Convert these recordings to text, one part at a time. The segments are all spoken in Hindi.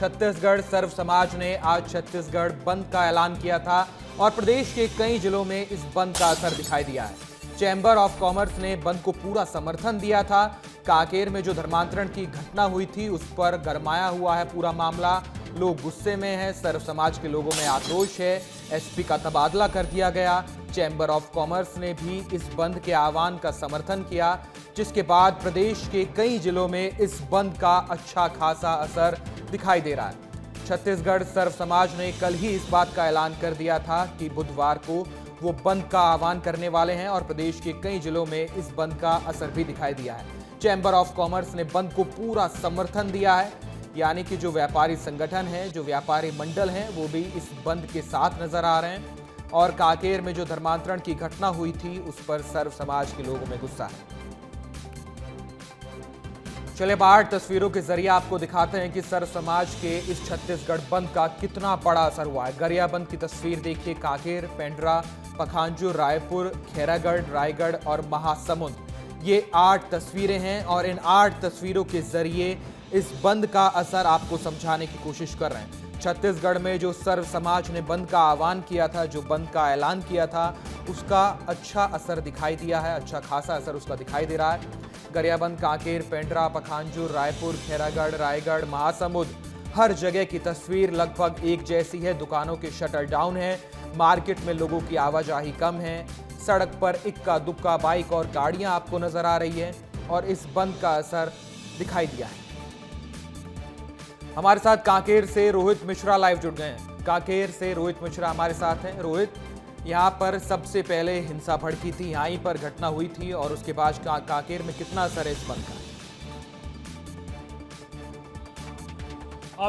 छत्तीसगढ़ सर्व समाज ने आज छत्तीसगढ़ बंद का ऐलान किया था और प्रदेश के कई जिलों में इस बंद का असर दिखाई दिया है। चैंबर ऑफ कॉमर्स ने बंद को पूरा समर्थन दिया था। कांकेर में जो धर्मांतरण की घटना हुई थी उस पर गरमाया हुआ है पूरा मामला। लोग गुस्से में हैं, सर्व समाज के लोगों में आक्रोश है। एसपी का तबादला कर दिया गया। चैंबर ऑफ कॉमर्स ने भी इस बंद के आह्वान का समर्थन किया, जिसके बाद प्रदेश के कई जिलों में इस बंद का अच्छा खासा असर दिखाई दे रहा है। छत्तीसगढ़ सर्व समाज ने कल ही इस बात का ऐलान कर दिया था कि बुधवार को वो बंद का आह्वान करने वाले हैं और प्रदेश के कई जिलों में इस बंद का असर भी दिखाई दिया है। चैंबर ऑफ कॉमर्स ने बंद को पूरा समर्थन दिया है, यानी कि जो व्यापारी संगठन है, जो व्यापारी मंडल हैं, वो भी इस बंद के साथ नजर आ रहे हैं। और कांकेर में जो धर्मांतरण की घटना हुई थी उस पर सर्व समाज के लोगों में गुस्सा है। चलिए बाहर तस्वीरों के जरिए आपको दिखाते हैं कि सर्व समाज के इस छत्तीसगढ़ बंद का कितना बड़ा असर हुआ है। गरियाबंद की तस्वीर देखिए। कांकेर, पेंड्रा, पखांजूर, रायपुर, खैरागढ़, रायगढ़ और महासमुंद, ये 8 तस्वीरें हैं और इन 8 तस्वीरों के जरिए इस बंद का असर आपको समझाने की कोशिश कर रहे हैं। छत्तीसगढ़ में जो सर्व समाज ने बंद का आह्वान किया था, जो बंद का ऐलान किया था, उसका अच्छा असर दिखाई दिया है। अच्छा खासा असर उसका दिखाई दे रहा है। गरियाबंद, कांकेर, पेंड्रा, पखांजूर, रायपुर, खैरागढ़, रायगढ़, महासमुंद, हर जगह की तस्वीर लगभग एक जैसी है। दुकानों के शटर डाउन है, मार्केट में लोगों की आवाजाही कम है, सड़क पर इक्का दुक्का बाइक और गाड़ियां आपको नजर आ रही है और इस बंद का असर दिखाई दिया है। हमारे साथ कांकेर से रोहित मिश्रा लाइव जुड़ गए हैं। कांकेर से रोहित मिश्रा हमारे साथ हैं। रोहित, यहाँ पर सबसे पहले हिंसा भड़की थी, यहीं पर घटना हुई थी और उसके बाद कांकेर में कितना असर है इस बंद का?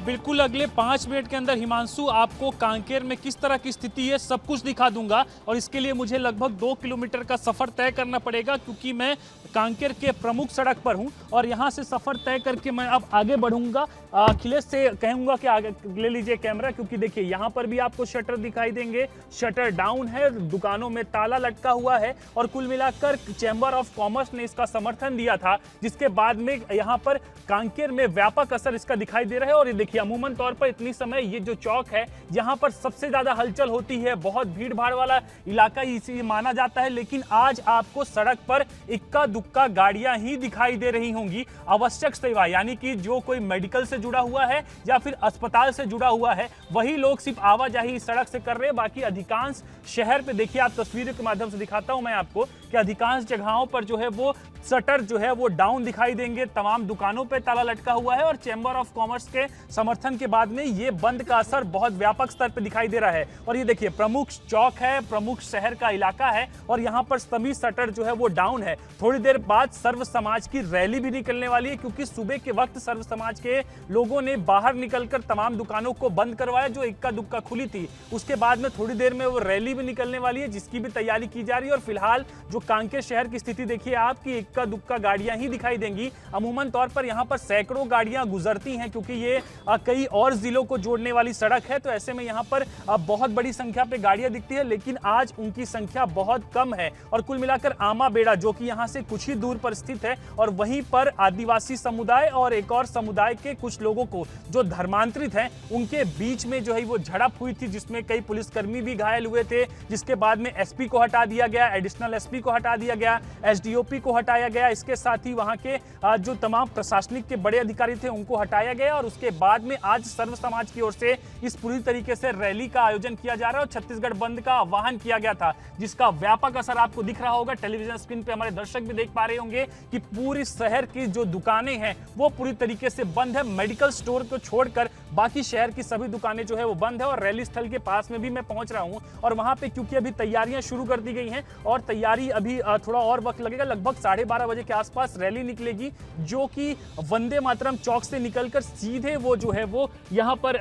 बिल्कुल अगले 5 मिनट के अंदर हिमांशु आपको कांकेर में किस तरह की स्थिति है सब कुछ दिखा दूंगा और इसके लिए मुझे लगभग 2 किलोमीटर का सफर तय करना पड़ेगा क्योंकि मैं कांकेर के प्रमुख सड़क पर हूं और यहां से सफर तय करके मैं अब आगे बढ़ूंगा। अखिलेश से कहूंगा कि आगे ले लीजिए कैमरा, क्योंकि देखिए यहां पर भी आपको शटर दिखाई देंगे, शटर डाउन है, दुकानों में ताला लटका हुआ है और कुल मिलाकर चैंबर ऑफ कॉमर्स ने इसका समर्थन दिया था, जिसके बाद में यहां पर कांकेर में व्यापक असर इसका दिखाई दे रहा है। और देखिए अमूमन तौर पर इतनी समय ये जो चौक है यहाँ पर सबसे ज्यादा हलचल होती है, बहुत भीड़ भाड़ वाला इलाका इसी माना जाता है, लेकिन आज आपको सड़क पर इक्का दुक्का गाड़ियां ही दिखाई दे रही होंगी। आवश्यक सेवा यानी कि जो कोई मेडिकल से जुड़ा हुआ है या फिर अस्पताल से जुड़ा हुआ है वही लोग सिर्फ आवाजाही सड़क से कर रहे हैं। बाकी अधिकांश शहर पे देखिए, आप तस्वीरों के माध्यम से दिखाता हूं मैं आपको कि अधिकांश जगहों पर जो है वो शटर जो है वो डाउन दिखाई देंगे, तमाम दुकानों पे ताला लटका हुआ है और चैंबर ऑफ कॉमर्स के समर्थन के बाद में ये बंद का असर बहुत व्यापक स्तर पे दिखाई दे रहा है। और ये देखिए प्रमुख चौक है, प्रमुख शहर का इलाका है और यहाँ पर सभी शटर जो है वो डाउन है। थोड़ी देर बाद सर्व समाज की रैली भी निकलने वाली है क्योंकि सुबह के वक्त सर्व समाज के लोगों ने बाहर निकलकर तमाम दुकानों को बंद करवाया जो इक्का दुक्का खुली थी। उसके बाद में थोड़ी देर में वो रैली भी निकलने वाली है जिसकी भी तैयारी की जा रही है। और फिलहाल जो कांकेर शहर की स्थिति देखिए आपकी इक्का दुक्का गाड़ियां ही दिखाई देंगी। अमूमन तौर पर यहाँ पर सैकड़ों गाड़ियां गुजरती हैं क्योंकि ये कई और जिलों को जोड़ने वाली सड़क है, तो ऐसे में यहाँ पर बहुत बड़ी संख्या पे गाड़ियां दिखती है, लेकिन आज उनकी संख्या बहुत कम है। और कुल मिलाकर आमा बेड़ा जो कि यहाँ से कुछ ही दूर पर स्थित है और वहीं पर आदिवासी समुदाय और एक और समुदाय के कुछ लोगों को जो धर्मांतरित हैं उनके बीच में जो है वो झड़प हुई थी जिसमें कई पुलिसकर्मी भी घायल हुए थे, जिसके बाद में एसपी को हटा दिया गया, एडिशनल एसपी को हटा दिया गया, एसडीओपी को हटाया गया। इसके साथ ही वहां के जो तमाम प्रशासनिक के बड़े अधिकारी थे उनको हटाया गया और उसके बाद में आज सर्व समाज की ओर से इस पूरी तरीके से रैली का आयोजन किया जा रहा है और छत्तीसगढ़ बंद का आह्वान किया गया था, जिसका व्यापक असर आपको दिख रहा होगा। टेलीविजन स्क्रीन पे हमारे दर्शक भी देख पा रहे होंगे कि पूरी शहर की जो दुकानें हैं वो पूरी तरीके से बंद है। मेडिकल स्टोर को छोड़कर बाकी शहर की सभी दुकानें जो है वो बंद है और रैली स्थल के पास में भी मैं पहुंच रहा हूं और वहां पे क्योंकि अभी तैयारियां शुरू कर दी गई हैं और तैयारी अभी थोड़ा और वक्त लगेगा, लगभग 12:30 बजे के आसपास रैली निकलेगी जो कि वंदे मातरम चौक से निकलकर सीधे वो जो है वो यहाँ पर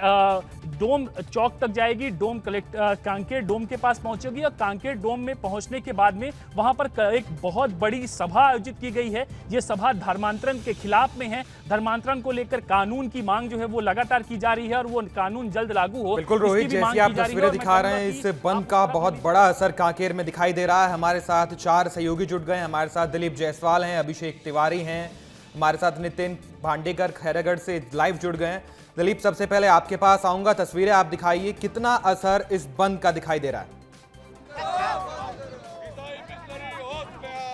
डोम चौक तक जाएगी, डोम कांकेर डोम के पास पहुंचेगी और कांकेर डोम में पहुंचने के बाद में वहां पर एक बहुत बड़ी सभा आयोजित की गई है। ये सभा धर्मांतरण के खिलाफ में है, धर्मांतरण को लेकर कानून की मांग जो है वो लगातार की जा रही है और वो कानून जल्द लागू हो। बिल्कुल रोहित, जैसी आप तस्वीरें दिखा रहे हैं इस बंद का बहुत बड़ा असर कांकेर में दिखाई दे रहा है। हमारे साथ 4 सहयोगी जुड़ गए। हमारे साथ दिलीप जायसवाल हैं, अभिषेक तिवारी हैं, हमारे साथ नितिन भांडेकर खैरागढ़ से लाइव जुड़ गए हैं। दिलीप, सबसे पहले आपके पास आऊंगा, तस्वीरें आप दिखाइए, कितना असर इस बंद का दिखाई दे रहा है?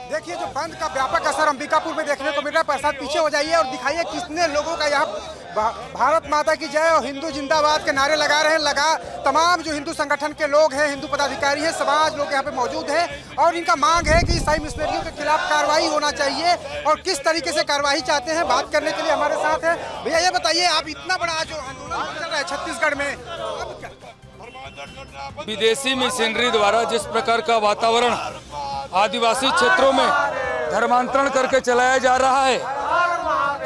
देखिए, जो बंद का व्यापक असर अंबिकापुर में देखने को मिल रहा है। प्रसाद पीछे हो जाइए और दिखाइए कितने लोगों का यहाँ भारत माता की जय और हिंदू जिंदाबाद के नारे लगा रहे हैं। तमाम जो हिंदू संगठन के लोग हैं, हिंदू पदाधिकारी हैं, समाज लोग यहाँ पे मौजूद हैं और इनका मांग है कि ईसाई मिशनरियों के खिलाफ कार्रवाई होना चाहिए। और किस तरीके से कार्रवाई चाहते हैं, बात करने के लिए हमारे साथ है। भैया ये बताइए, आप इतना बड़ा जो आंदोलन चल रहा है छत्तीसगढ़ में, अब क्या विदेशी मिशनरी द्वारा जिस प्रकार का वातावरण आदिवासी क्षेत्रों में धर्मांतरण करके चलाया जा रहा है,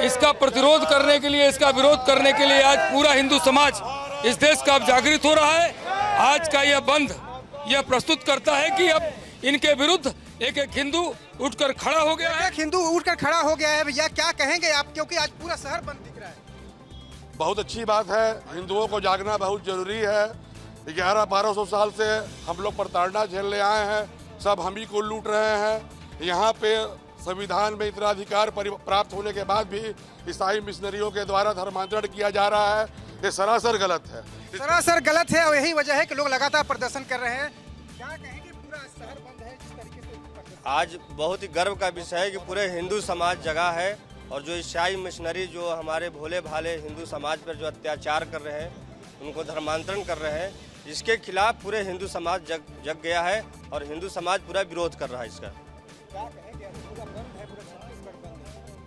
इसका प्रतिरोध करने के लिए, इसका विरोध करने के लिए आज पूरा हिंदू समाज इस देश का अब जागृत हो रहा है। आज का यह बंद यह प्रस्तुत करता है कि अब इनके विरुद्ध एक एक हिंदू उठकर खड़ा हो गया है। एक हिंदू उठकर खड़ा हो गया है। भैया क्या कहेंगे आप, क्योंकि आज पूरा शहर बंद दिख रहा है? बहुत अच्छी बात है, हिंदुओं को जागना बहुत जरूरी है। 1100-1200 साल से हम लोग प्रताड़ना झेलने आए हैं, सब हम ही को लूट रहे हैं। यहाँ पे संविधान में इतना अधिकार प्राप्त होने के बाद भी ईसाई मिशनरियों के द्वारा धर्मांतरण किया जा रहा है, ये सरासर गलत है। सरासर गलत है और यही वजह है कि लोग लगातार प्रदर्शन कर रहे हैं। क्या कहेंगे, पूरा शहर बंद है जिस तरीके से? आज बहुत ही गर्व का विषय है कि पूरे हिंदू समाज जगा है और जो ईसाई मिशनरी जो हमारे भोले भाले हिंदू समाज पर जो अत्याचार कर रहे हैं, उनको धर्मांतरण कर रहे हैं, इसके खिलाफ पूरे हिंदू समाज जग गया है और हिंदू समाज पूरा विरोध कर रहा है इसका।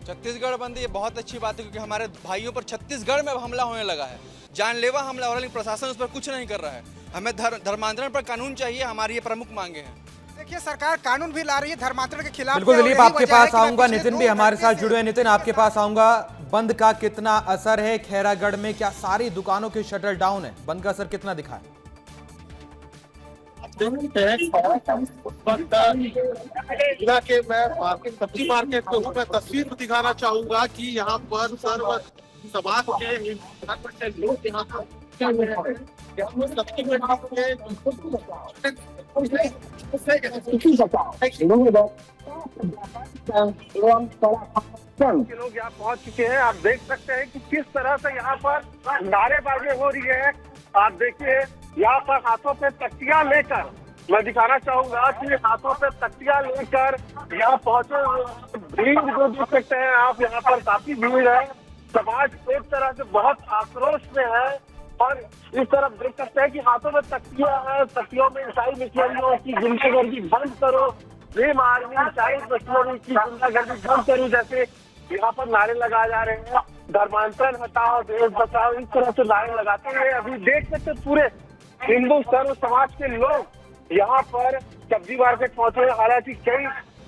छत्तीसगढ़ बंद ये बहुत अच्छी बात है, क्योंकि हमारे भाइयों पर छत्तीसगढ़ में हमला होने लगा है, जानलेवा हमला हो रहा है, लेकिन प्रशासन उस पर कुछ नहीं कर रहा है। हमें धर्मांतरण पर कानून चाहिए, हमारी ये प्रमुख मांगे हैं। देखिए, सरकार कानून भी ला रही है धर्मांतरण के खिलाफ। बिल्कुल दिलीप, आपके पास आऊंगा। नितिन भी हमारे साथ जुड़े हैं। नितिन, आपके पास आऊंगा, बंद का कितना असर है खैरागढ़ में? क्या सारी दुकानों के शटर डाउन है? बंद का असर कितना दिखा है? इलाके में मार्केट, सब्जी मार्केट को मैं तस्वीर दिखाना चाहूंगा कि यहाँ पर सर्व समाज के लोग यहाँ पर लोग यहाँ पहुँच चुके हैं। आप देख सकते हैं कि किस तरह से यहाँ पर नारेबाजी हो रही है। आप देखिए, यहाँ पर हाथों पे तख्तियां लेकर, मैं दिखाना चाहूंगा कि हाथों पे तख्तियां लेकर यहाँ पहुंचे। भीड़ जो देख सकते हैं आप, यहाँ पर काफी भीड़ है। समाज एक तरह से बहुत आक्रोश में है और इस तरफ देख सकते हैं कि हाथों में तख्तियां हैं। तख्तियों में ईसाई मिशनरियों की गुंडागर्दी बंद करो, भीम आर्मी ईसाई मिशनरी की गुंडागर्दी बंद करो, जैसे यहाँ पर नारे लगाए जा रहे हैं। धर्मांतरण हटाओ, देश बचाओ, इस तरह से नारे लगाते हुए अभी देख सकते पूरे हिंदू सर्व समाज के लोग यहाँ पर सब्जी मार्केट पहुंचे। हालांकि कई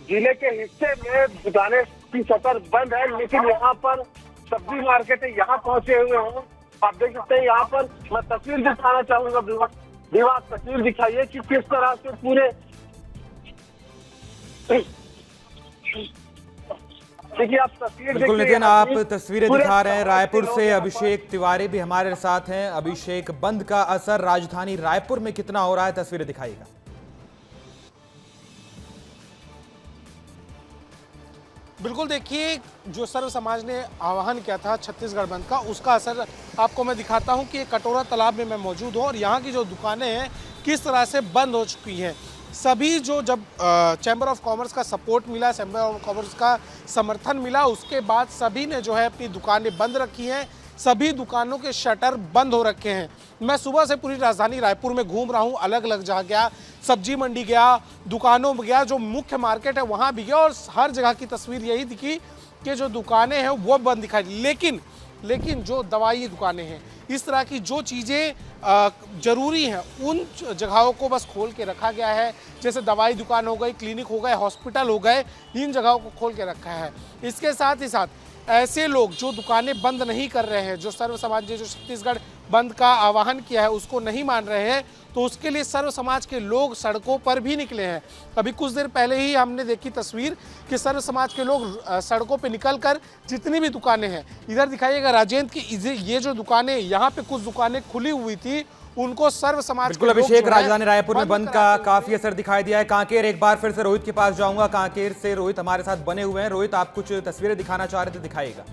जिले के हिस्से में दुकानें की शटर बंद है, लेकिन यहाँ पर सब्जी मार्केट यहाँ पहुंचे हुए हैं। आप देख सकते हैं, यहाँ पर मैं तस्वीर दिखाना चाहूंगा। विवाद तस्वीर दिखाइए कि किस तरह से पूरे, देखिए आप तस्वीर। बिल्कुल नितिन, आप तस्वीरें दिखा रहे हैं। रायपुर से अभिषेक तिवारी भी हमारे साथ हैं। अभिषेक, बंद का असर राजधानी रायपुर में कितना हो रहा है, तस्वीरें दिखाइएगा। बिल्कुल, देखिए, जो सर्व समाज ने आह्वान किया था छत्तीसगढ़ बंद का, उसका असर आपको मैं दिखाता हूं कि कटोरा तालाब में मैं मौजूद हूं और यहाँ की जो दुकानें हैं किस तरह से बंद हो चुकी हैं। सभी जो जब चैम्बर ऑफ कॉमर्स का सपोर्ट मिला, चैम्बर ऑफ कॉमर्स का समर्थन मिला, उसके बाद सभी ने जो है अपनी दुकानें बंद रखी हैं। सभी दुकानों के शटर बंद हो रखे हैं। मैं सुबह से पूरी राजधानी रायपुर में घूम रहा हूं, अलग अलग जगह गया, सब्जी मंडी गया, दुकानों में गया, जो मुख्य मार्केट है वहां भी गया और हर जगह की तस्वीर यही दिखी कि जो दुकानें हैं वो बंद दिखाई। लेकिन जो दवाई दुकानें हैं, इस तरह की जो चीज़ें ज़रूरी हैं, उन जगहों को बस खोल के रखा गया है। जैसे दवाई दुकान हो गई, क्लिनिक हो गए, हॉस्पिटल हो गए, इन जगहों को खोल के रखा है। इसके साथ ही साथ ऐसे लोग जो दुकानें बंद नहीं कर रहे हैं, जो सर्व समाज ने जो छत्तीसगढ़ बंद का आह्वान किया है उसको नहीं मान रहे हैं, तो उसके लिए सर्व समाज के लोग सड़कों पर भी निकले हैं। अभी कुछ देर पहले ही हमने देखी तस्वीर कि सर्व समाज के लोग सड़कों पे निकलकर जितनी भी दुकानें हैं, इधर दिखाइएगा राजेंद्र की ये जो दुकानें, यहाँ पे कुछ दुकानें खुली हुई थी, उनको सर्व समाज बिल्कुल अभिषेक, राजधानी रायपुर में बंद का काफी असर दिखाई दिया है। कांकेर, एक बार फिर से रोहित के पास जाऊंगा। कांकेर से रोहित हमारे साथ बने हुए हैं। रोहित, आप कुछ तस्वीरें दिखाना चाह रहे थे, दिखाइएगा।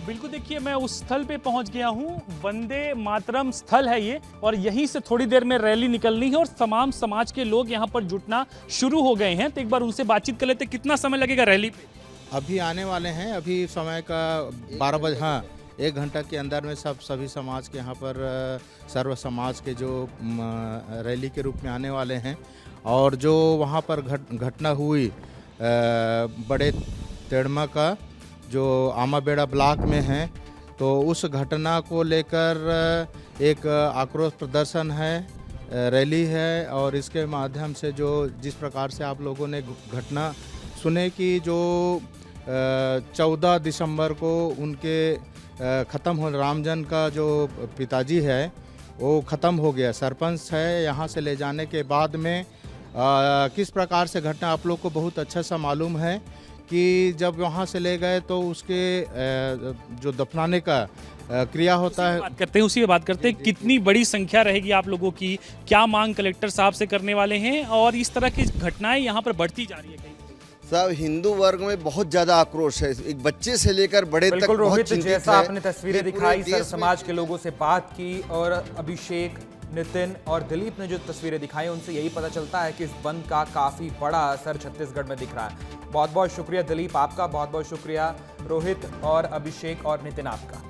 बिल्कुल, देखिए मैं उस स्थल पे पहुंच गया हूं। वंदे मातरम स्थल है ये, और यहीं से थोड़ी देर में रैली निकलनी है और तमाम समाज के लोग यहां पर जुटना शुरू हो गए हैं। तो एक बार उनसे बातचीत कर लेते, कितना समय लगेगा रैली पे? अभी आने वाले हैं, अभी समय का 12 बजे, हाँ 1 घंटा के अंदर में सभी समाज के यहाँ पर सर्व समाज के जो रैली के रूप में आने वाले हैं। और जो वहाँ पर घटना हुई बड़े तेड़मा का जो आमाबेड़ा ब्लॉक में है, तो उस घटना को लेकर एक आक्रोश प्रदर्शन है, रैली है। और इसके माध्यम से जो जिस प्रकार से आप लोगों ने घटना सुने कि जो 14 दिसंबर को उनके ख़त्म हो, रामजन का जो पिताजी है वो ख़त्म हो गया, सरपंच है, यहाँ से ले जाने के बाद में किस प्रकार से घटना आप लोग को बहुत अच्छा सा मालूम है कि जब वहाँ से ले गए तो उसके जो दफनाने का क्रिया होता है। उसी पे बात करते हैं, कितनी बड़ी संख्या रहेगी आप लोगों की, क्या मांग कलेक्टर साहब से करने वाले हैं, और इस तरह की घटनाएं यहाँ पर बढ़ती जा रही है? सब हिंदू वर्ग में बहुत ज्यादा आक्रोश है, एक बच्चे से लेकर बड़े तक बहुत रोहित, चिंतित जैसा है। आपने तस्वीरें दिखाई, सर समाज के लोगों से बात की, और अभिषेक, नितिन और दिलीप ने जो तस्वीरें दिखाई उनसे यही पता चलता है कि इस बंद का काफी बड़ा असर छत्तीसगढ़ में दिख रहा है। बहुत बहुत शुक्रिया दिलीप आपका, बहुत बहुत शुक्रिया रोहित और अभिषेक और नितिन आपका।